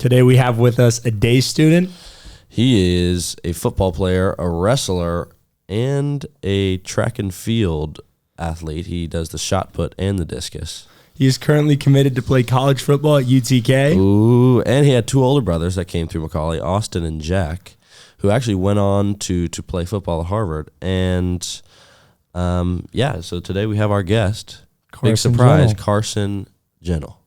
Today we have with us a day student. He is a football player, a wrestler, and a track and field athlete. He does the shot put and the discus. He is currently committed to play college football at UTK. Ooh, and he had two older brothers that came through Macaulay, Austin and Jack, who actually went on to play football at Harvard. And so today we have our guest. Carson Big surprise, Gentle. Carson Gentle.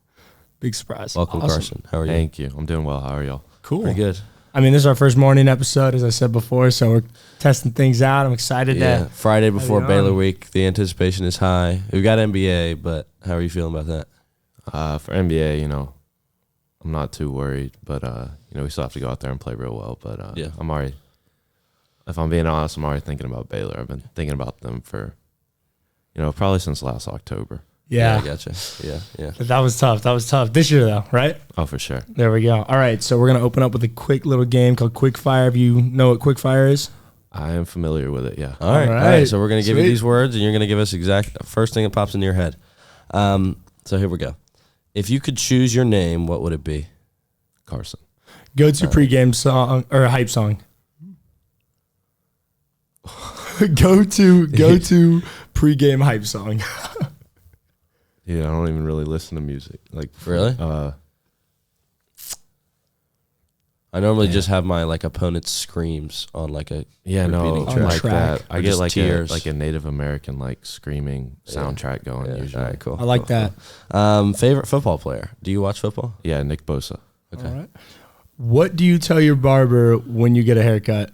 Big surprise. Welcome, Awesome. Carson. How are you? Thank you. I'm doing well. How are y'all? Cool. Pretty good. I mean, this is our first morning episode, as I said before, so we're testing things out. I'm excited Yeah, Friday before you Baylor on. week. The anticipation is high. We've got NBA, but how are you feeling about that? For NBA, I'm not too worried, but we still have to go out there and play real well. But Yeah. I'm already, if I'm being honest, I'm already thinking about Baylor. I've been thinking about them for, probably since last October. Yeah. I gotcha. Yeah. That was tough. This year, though, right? Oh, for sure. There we go. All right, so we're going to open up with a quick little game called Quick Fire. If you know what Quick Fire is. I am familiar with it. Yeah. All right. All right. So we're going to give you Sweet. these words, and you're going to give us exact first thing that pops into your head. So here we go. If you could choose your name, what would it be? Carson. Go-to pregame song or hype song. Go-to pregame hype song. Yeah, I don't even really listen to music. Like Really? I normally just have my opponent's screams on a repeating On track. like track. that. I Or get just like tears. a Native American screaming soundtrack going Yeah. usually. All right, cool. I like that. Favorite football player? Do you watch football? Yeah, Nick Bosa. Okay. All right. What do you tell your barber when you get a haircut?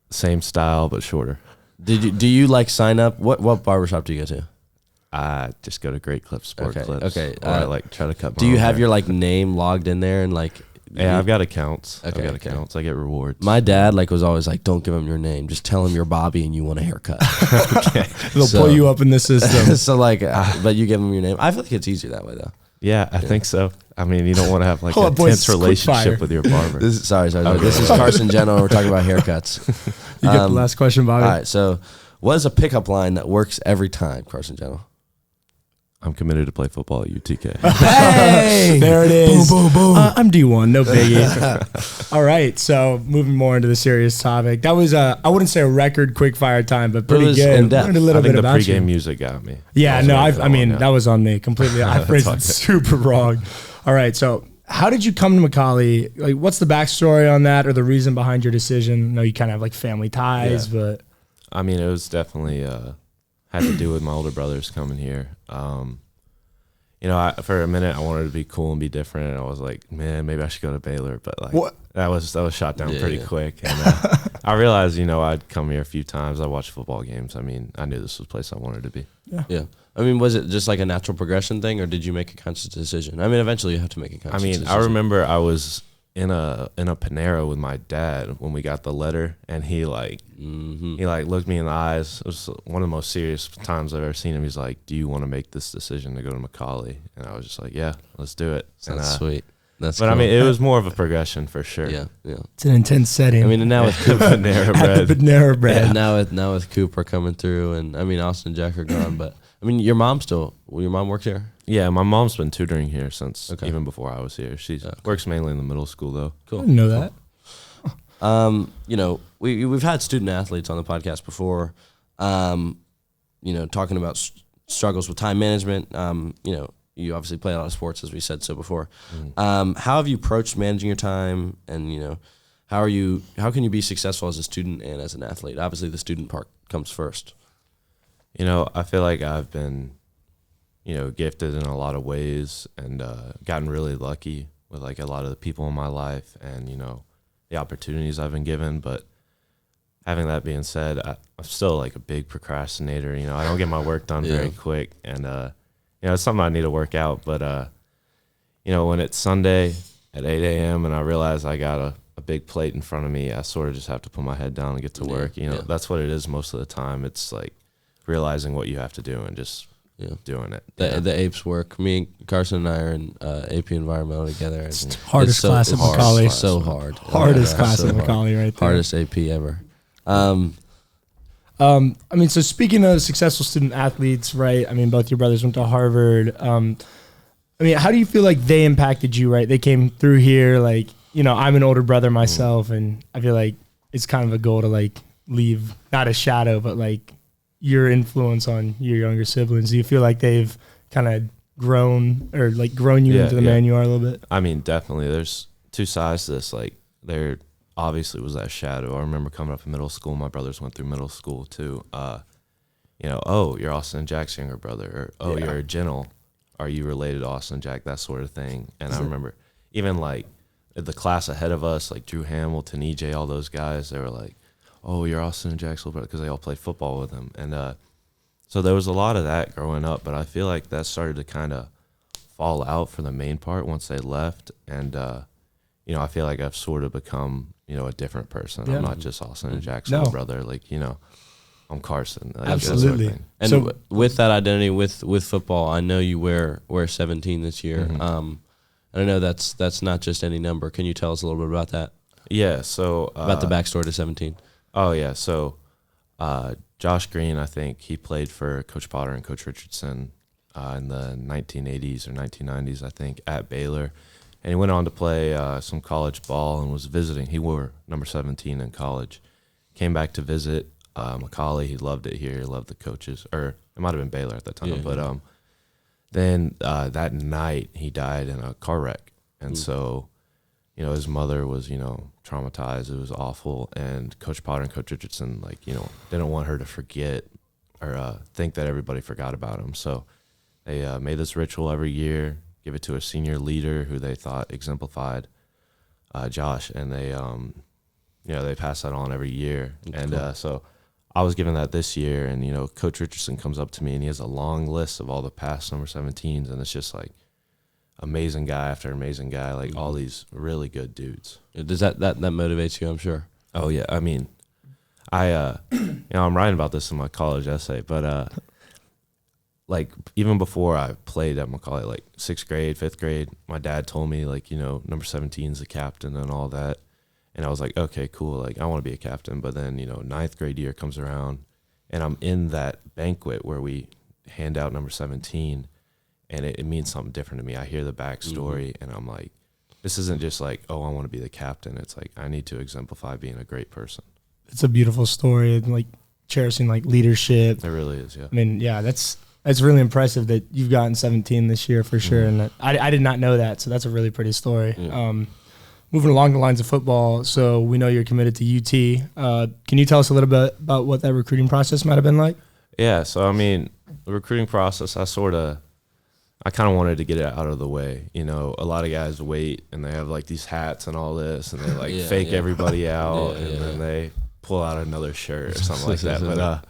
Same style but shorter. Do you sign up? What barbershop do you go to? I just go to Great Clips, Sport Okay, Clips. okay. Or I try to cut my Do you own have hair. your name logged in there and Yeah, I've got accounts. Okay, I've got okay. accounts. I get rewards. My dad was always like, don't give him your name. Just tell him you're Bobby and you want a haircut. They'll So- pull you up in the system. So but you give him your name. I feel like it's easier that way though. Yeah, I think so. I mean, you don't want to have Hold a on, boys, tense quick fire. relationship with your barber. Sorry. Okay. This is Carson Gentle. We're talking about haircuts. You get the last question, Bobby. All right. So what is a pickup line that works every time, Carson Gentle? I'm committed to play football at UTK. Hey, there it is. Boom, boom, boom. I'm D1, no biggie. All right, so moving more into the serious topic. That was I wouldn't say a record quick fire time, but pretty was good. in-depth. Learned a I little think bit the about pregame you. music got me. Yeah, no, That that was on me completely. I phrased it okay. super wrong. All right, so how did you come to Macaulay? What's the backstory on that, or the reason behind your decision? I know you kind of have family ties, but I mean, it was definitely had to do with my older brothers coming here. For a minute I wanted to be cool and be different, and I was like, man, maybe I should go to Baylor, but What? that was shot down pretty Yeah. quick. And I realized, I'd come here a few times. I watched football games. I mean, I knew this was the place I wanted to be. Yeah. I mean, was it just a natural progression thing, or did you make a conscious decision? I mean, eventually you have to make a conscious decision. I remember I was in a Panera with my dad when we got the letter, and he looked me in the eyes. It was one of the most serious times I've ever seen him. He's like, "Do you want to make this decision to go to Macaulay?" And I was just like, "Yeah, let's do it." That's And, sweet. That's But cool. I mean, it was more of a progression for sure. yeah. it's an intense setting. I mean, and now with Cooper, Panera at the bread. Panera bread. yeah, now with Cooper coming through, and I mean, Austin and Jack are gone, but I mean, your mom works here. Yeah, my mom's been tutoring here since Okay. even before I was here. She Okay. works mainly in the middle school though. I Cool. didn't know that. We've had student athletes on the podcast before, talking about struggles with time management. You obviously play a lot of sports, as we said so before. How have you approached managing your time, and how can you be successful as a student and as an athlete? Obviously, the student part comes first. I feel like I've been, gifted in a lot of ways, and gotten really lucky with a lot of the people in my life, and the opportunities I've been given. But having that being said, I'm still a big procrastinator. I don't get my work done very quick, and it's something I need to work out. But when it's Sunday at 8 a.m. and I realize I got a big plate in front of me, I sort of just have to put my head down and get to work. That's what it is most of the time. It's realizing what you have to do and just doing it. The apes work. Me and Carson and I are in AP Environmental together. And it's hardest class at Macaulay. So hard. Hardest class so at hard. Macaulay right there. Hardest AP ever. So speaking of successful student athletes, right? I mean, both your brothers went to Harvard. I mean, how do you feel like they impacted you, right? They came through here, like, you know, I'm an older brother myself, and I feel like it's kind of a goal to, like, leave, not a shadow, but, like, your influence on your younger siblings. Do you feel like they've kind of grown you into the man you are a little bit? I mean, definitely. There's two sides to this. Like, there obviously was that shadow. I remember coming up in middle school. My brothers went through middle school, too. You know, oh, you're Austin and Jack's younger brother. Or, oh, you're Gentle. Are you related to Austin and Jack? That sort of thing. And I remember even, like, the class ahead of us, like Drew Hamilton, EJ, all those guys, they were like, oh, you're Austin and Jack's little brother, because they all played football with him. And so there was a lot of that growing up, but I feel like that started to kind of fall out for the main part once they left. And, you know, I feel like I've sort of become, you know, a different person. Yeah. I'm not just Austin and Jack's little brother. Like, you know, I'm Carson. Like, absolutely. Sort of and so, with that identity, with football, I know you wear 17 this year. Mm-hmm. And I know that's not just any number. Can you tell us a little bit about that? Yeah. So about the backstory to 17. Oh yeah. So Josh Green, I think he played for Coach Potter and Coach Richardson in the 1980s or 1990s, I think, at Baylor. And he went on to play some college ball and was visiting. He wore number 17 in college. Came back to visit Macaulay. He loved it here. He loved the coaches. Or it might have been Baylor at the time. Yeah, but then that night he died in a car wreck. And so, you know, his mother was, you know, traumatized. It was awful. And Coach Potter and Coach Richardson, like, you know, didn't want her to forget or think that everybody forgot about him. So they made this ritual every year, give it to a senior leader who they thought exemplified Josh. And they, you know, they pass that on every year. And cool. So I was given that this year. And, you know, Coach Richardson comes up to me and he has a long list of all the past number 17s. And it's just like, amazing guy after amazing guy, like all these really good dudes. Does that motivates you, I'm sure? Oh yeah. I mean, I you know, I'm writing about this in my college essay, but like even before I played at Macaulay, like 6th grade, 5th grade, my dad told me, like, you know, number 17 is the captain and all that. And I was like, okay, cool. Like, I want to be a captain. But then, you know, 9th grade year comes around and I'm in that banquet where we hand out number 17. And it means something different to me. I hear the backstory, and I'm like, this isn't just like, oh, I want to be the captain. It's like, I need to exemplify being a great person. It's a beautiful story, and like cherishing like leadership. It really is, yeah. I mean, yeah, that's really impressive that you've gotten 17 this year for sure. And I did not know that, so that's a really pretty story. Yeah. Moving along the lines of football, so we know you're committed to UT. Can you tell us a little bit about what that recruiting process might have been like? Yeah, so I mean, the recruiting process, I kind of wanted to get it out of the way. You know, a lot of guys wait and they have like these hats and all this and they like fake everybody out and then they pull out another shirt or something like that. But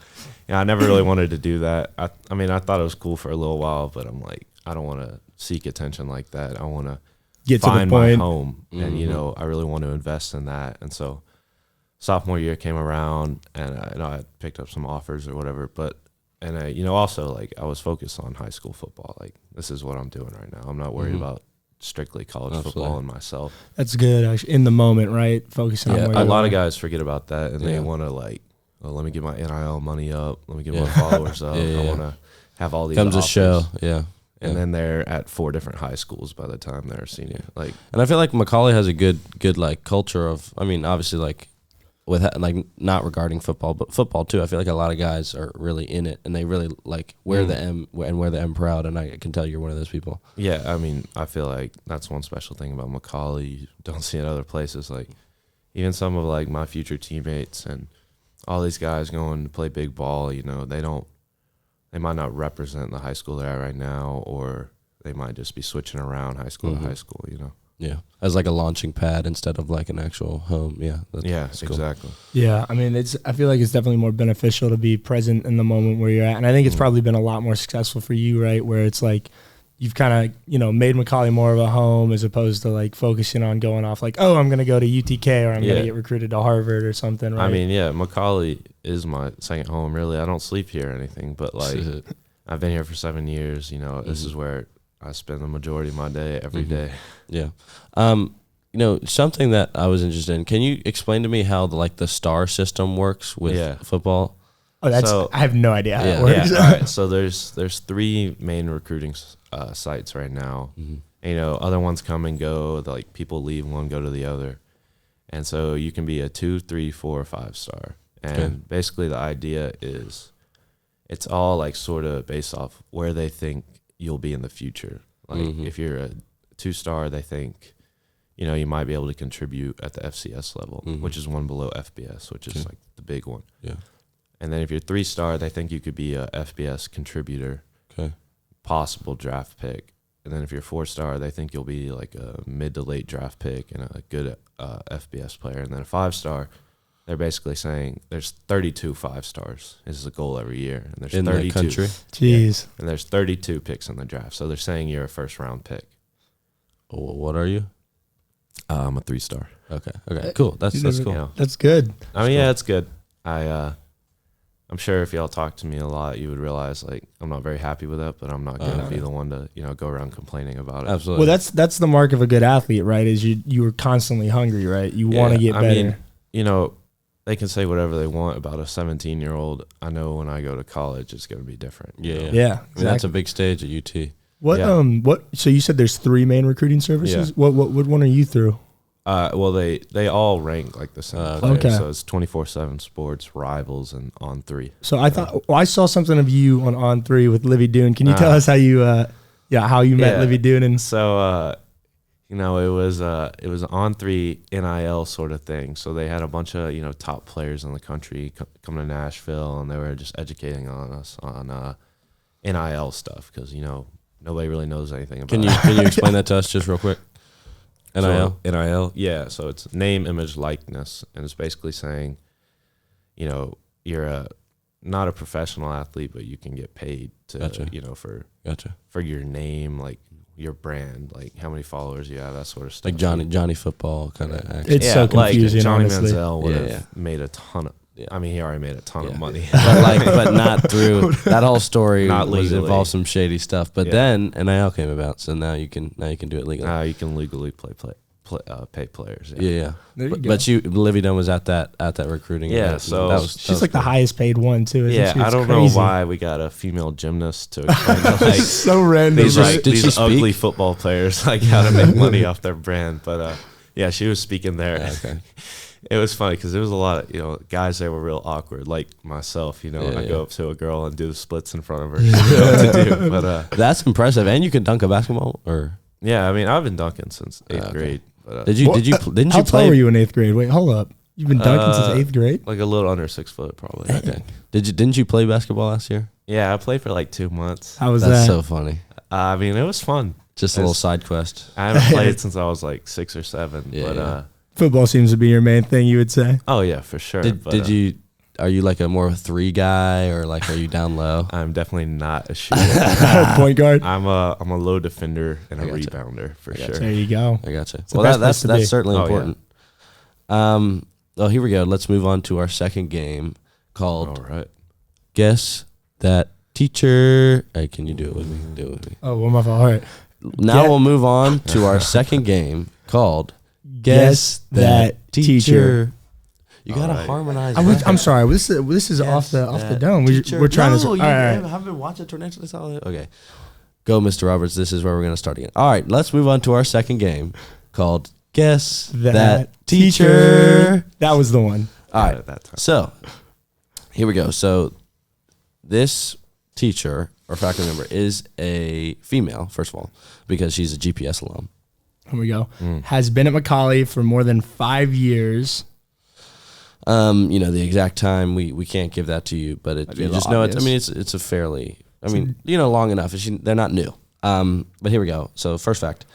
yeah, I never really wanted to do that. I mean, I thought it was cool for a little while, but I'm like, I don't want to seek attention like that. I want to get to find the point. My home. And, you know, I really want to invest in that. And so sophomore year came around and you know, I picked up some offers or whatever, but you know, also, like, I was focused on high school football. Like, this is what I'm doing right now. I'm not worried about strictly college football and myself. That's good, actually, in the moment, right? Focusing on a lot of guys forget about that, and they want to, like, oh, let me get my NIL money up. Let me get my followers up. I want to have all these comes offers. A show, And then they're at 4 different high schools by the time they're a senior. Like, and I feel like Macaulay has a good like culture of, I mean, obviously, like, with like not regarding football, but football too. I feel like a lot of guys are really in it, and they really like wear the M and wear the M proud. And I can tell you're one of those people. Yeah, I mean, I feel like that's one special thing about Macaulay. You don't see in other places. Like, even some of like my future teammates and all these guys going to play big ball. You know, they might not represent the high school they're at right now, or they might just be switching around high school to high school. You know. Yeah, as like a launching pad instead of like an actual home. Yeah, that's cool. Exactly. Yeah, I mean, I feel like it's definitely more beneficial to be present in the moment where you're at, and I think it's probably been a lot more successful for you, right? Where it's like you've kind of, you know, made Macaulay more of a home as opposed to like focusing on going off like, oh, I'm going to go to UTK or I'm going to get recruited to Harvard or something. Right? I mean, yeah, Macaulay is my second home. Really, I don't sleep here or anything, but like I've been here for 7 years. You know, this is where I spend the majority of my day every day. Yeah. You know, something that I was interested in, can you explain to me how the star system works with football? Oh, I have no idea how it works. Yeah. All right. So there's 3 main recruiting sites right now. And, you know, other ones come and go. Like people leave one, go to the other, and so you can be a 2, 3, 4, or 5-star. And basically, the idea is it's all like sort of based off where they think you'll be in the future. Like if you're a 2-star, they think, you know, you might be able to contribute at the FCS level, which is one below FBS, which is like the big one. Yeah. And then if you're 3-star, they think you could be a FBS contributor, possible draft pick. And then if you're 4-star, they think you'll be like a mid to late draft pick and a good FBS player. And then a 5-star, they're basically saying there's 32 5-stars. This is a goal every year. And there's in 32. the country. Jeez. Yeah. And there's 32 picks in the draft. So they're saying you're a first-round pick. Oh, what are you? I'm a 3-star. Okay, cool. That's cool. You know, That's good. I mean, yeah, it's good. I'm sure if y'all talk to me a lot, you would realize like I'm not very happy with that, but I'm not going to be the one to, you know, go around complaining about it. Absolutely. Well, that's the mark of a good athlete, right? Is you were constantly hungry, right? You want to get better. I mean, you know, they can say whatever they want about a 17-year-old. I know when I go to college, it's going to be different. Yeah. Exactly. I mean, that's a big stage at UT. What so you said there's 3 main recruiting services? Yeah. What one are you through? Well, they all rank like the same. Okay. So it's 24/7 Sports, Rivals, and On3. So I thought I saw something of you on On3 with Livy Dune. Can you tell us how you met Livy Dune? And so you know, it was On3 NIL sort of thing. So they had a bunch of, you know, top players in the country come to Nashville, and they were just educating on us on NIL stuff because, you know, nobody really knows anything about it. Can you explain that to us just real quick? NIL? So, NIL, yeah. So it's name, image, likeness. And it's basically saying, you know, you're not a professional athlete, but you can get paid to, you know, for your name, like your brand, like how many followers you have, that sort of stuff. Like Johnny Football kind of action. It's so confusing, like Johnny honestly. Manziel would have made a ton of, I mean, he already made a ton of money. but not through, that whole story Not legally. involved some shady stuff. But then NIL came about, so now you can do it legally. You can legally pay players. Yeah. There you go. But Livy Dunn was at that recruiting. Yeah, event. so that was she's like the highest paid one too. Isn't she? I It's don't crazy. know why we got a female gymnast to explain to, like So random. these right? Did she these speak? ugly football players like how to make money off their brand. But yeah, she was speaking there. Okay. It was funny because there was a lot of, you know, guys that were real awkward, like myself. You know, I go up to a girl and do the splits in front of her. She didn't know what to do. But That's impressive. And you can dunk a basketball, or yeah, I mean, I've been dunking since 8th grade. But, didn't you How tall play? were you in 8th grade? Wait, hold up. You've been dunking since 8th grade? like a little under 6 foot, probably. Okay. Didn't you play basketball last year? Yeah, I played for like 2 months. How was That's that? so funny. I mean, it was fun. Just a little side quest. I haven't played since I was like 6 or 7. Yeah, but yeah. Football seems to be your main thing, you would say. oh yeah, for sure. Are you like a more 3 guy, or like are you down low? I'm definitely not a shooter. Point guard. I'm a low defender and a I gotcha. rebounder for I gotcha. sure. There you go. I gotcha. the Well, best place to be. that's certainly Oh, important. Well, here we go. Let's move on to our second game called All right. Guess That Teacher. Hey, can you do it with me? Do it with me. Oh, well, my fault. All right. Now Get- we'll move on to our second game called Guess That Teacher. You gotta All right. harmonize. I'm sorry. This is off the dome. We're trying to. No, All you right. haven't watched it tornado. That's all. Okay, go, Mr. Roberts. This is where we're gonna start again. All right, let's move on to our second game called Guess That Teacher. That was the one. All right, At that time. so here we go. So this teacher or faculty member is a female, first of all, because she's a GPS alum. Here we go. Has been at Macaulay for more than 5 years. You know, the exact time we can't give that to you, but That'd be you a just little know it. I obvious. mean, it's a fairly, I mean, you know, long enough. They're not new. But here we go. So first fact,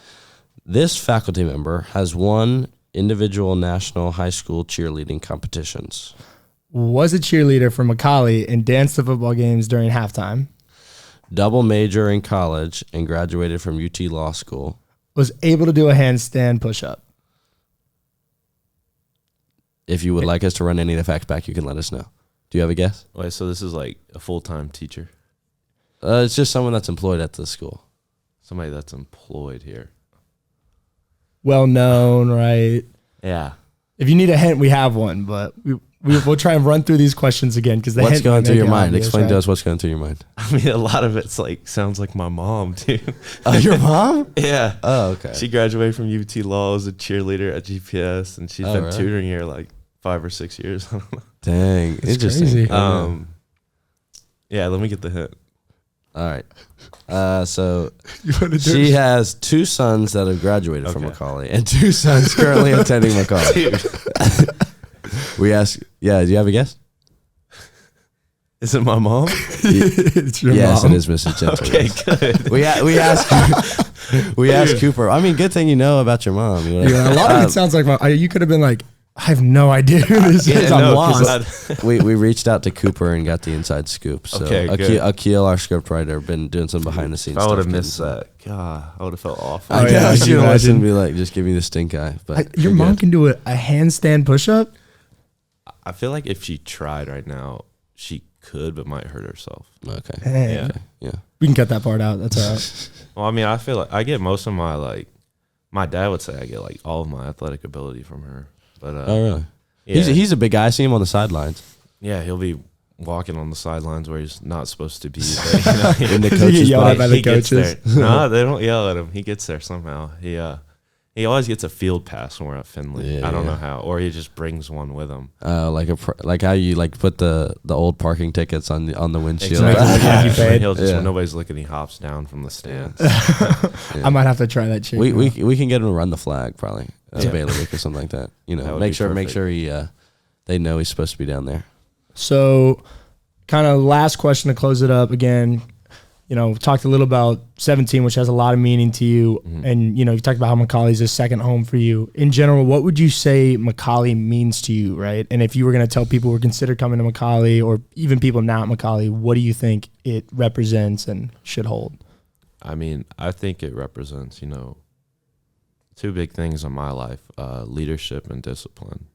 this faculty member has won individual national high school cheerleading competitions. Was a cheerleader for Macaulay and danced to football games during halftime. Double major in college and graduated from UT Law School. Was able to do a handstand push-up. If you would like us to run any of the facts back, you can let us know. Do you have a guess? Wait, so this is like a full-time teacher, It's just someone that's employed at the school. somebody that's employed here. Well known, right? Yeah. If you need a hint, we have one, but we'll try and run through these questions again because What's going through your mind? Explain to us what's going through your mind. I mean, a lot of it's like sounds like my mom too. Your mom? Yeah. Oh, okay. She graduated from UT Law as a cheerleader at GPS, and she's been really? tutoring here like 5 or 6 years. Dang, That's interesting. crazy. Yeah, let me get the hint. All right. So You wanna do she it? has 2 sons that have graduated from Okay. Macaulay and 2 sons currently attending Macaulay. We ask, do you have a guess? Is it my mom? It's your Yes, mom. it is Mrs. Gentle. Okay, yes. good. We asked Cooper. I mean, good thing you know about your mom. You know? Yeah, a lot of it sounds like you could have been like, I have no idea who this is. I'm no, lost. we reached out to Cooper and got the inside scoop. So Okay, good. Akil, our script writer, been doing some behind the scenes. I would have stuff, missed getting that. God, I would have felt awful. I Oh, know. yeah, I I should can imagine imagine. be like, just give me the stink eye. But Your you're mom good. can do a handstand push-up? I feel like if she tried right now, she could, but might hurt herself. Okay. Dang. Yeah. Yeah. We can cut that part out. That's all right. Well, I mean, I feel like I get most of my my dad would say I get like all of my athletic ability from her. But Oh, really? yeah, He's a big guy. I see him on the sidelines. yeah, he'll be walking on the sidelines where he's not supposed to be. But, you know, In the Does he get coach's yelled at box. by the he gets coaches? there. No, they don't yell at him. He gets there somehow. He always gets a field pass when we're at Finley. Yeah, I don't yeah. know how, or he just brings one with him. Like how you like put the old parking tickets on the windshield. Exactly. Yeah, you When paid. he'll just Yeah. when nobody's looking, he hops down from the stands. I might have to try that trick. we can get him to run the flag probably Yeah. bailiwick or something like that. You know, That would make be sure perfect. he they know he's supposed to be down there. So, kind of last question to close it up again. You know, we talked a little about 17, which has a lot of meaning to you. Mhm. And, you know, you talked about how Macaulay's a second home for you. In general, what would you say Macaulay means to you, right? And if you were going to tell people who consider coming to Macaulay or even people not Macaulay, what do you think it represents and should hold? I mean, I think it represents, 2 big things in my life, leadership and discipline.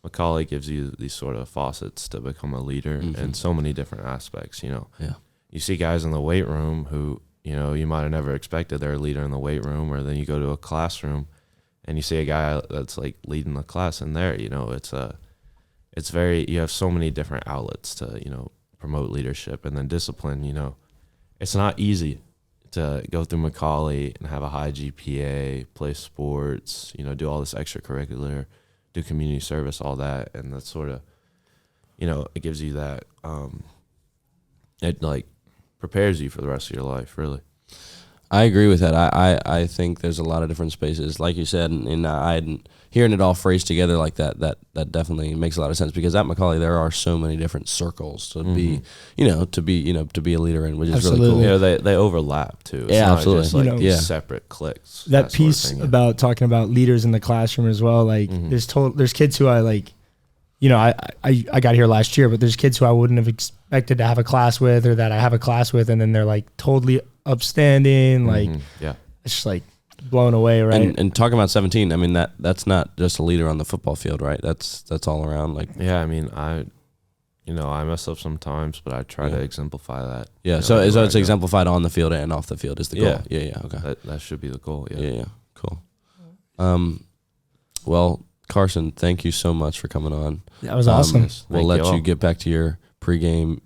Macaulay gives you these sort of faucets to become a leader in so many different aspects, Yeah. You see guys in the weight room who, you might have never expected they're a leader in the weight room, or then you go to a classroom and you see a guy that's like leading the class in there, it's very, you have so many different outlets to, promote leadership. And then discipline, it's not easy to go through Macaulay and have a high GPA, play sports, do all this extracurricular, do community service, all that. And that's sort of, it gives you that, it like prepares you for the rest of your life, really. I agree with that. I think there's a lot of different spaces, like you said, and I hadn't hearing it all phrased together like that. That definitely makes a lot of sense because at Macaulay there are so many different circles to be, to be a leader in, which is Absolutely. really cool. They overlap too. It's Yeah, not absolutely. just like You know, yeah. separate cliques. That sort of piece thing. about talking about leaders in the classroom as well. Like there's kids who I like, I got here last year, but there's kids who I wouldn't have expected to have a class with or that I have a class with. And then they're like totally upstanding. Like yeah. it's just like blown away. Right. And talking about 17, I mean that's not just a leader on the football field, right? That's all around. Like Yeah, I mean, I mess up sometimes, but I try to exemplify that. yeah. So everywhere I it's go. exemplified on the field and off the field is the goal. Yeah. Yeah. Okay. That should be the goal. Yeah. Yeah. Cool. Well, Carson, thank you so much for coming on. That was awesome. We'll Thank let you all. you get back to your pregame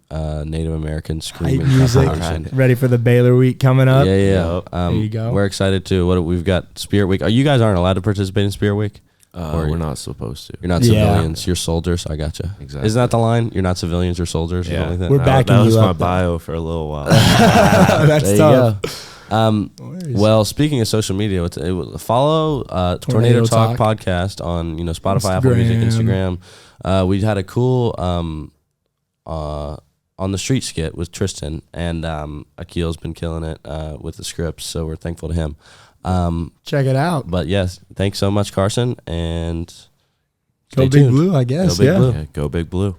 Native American screaming Hype music. competition. Ready for the Baylor week coming up. Yeah. There you go. We're excited too. We've got Spirit Week. You guys aren't allowed to participate in Spirit Week. Or We're not supposed to. You're not Yeah. civilians. You're soldiers. I gotcha. Exactly. Isn't that the line? You're not civilians. You're soldiers. Or Yeah. something like that. We're That- backing That was you my up, though. bio for a little while. That's There you tough. go. Well, speaking of social media, follow Tornado Talk podcast on Spotify, Apple Music, Instagram. We had a cool on the street skit with Tristan, and Akil's been killing it with the scripts, so we're thankful to him. Check it out. But yes, thanks so much, Carson, and Go stay Big tuned. Blue, I guess. Go Big yeah. Blue. Yeah, go Big Blue.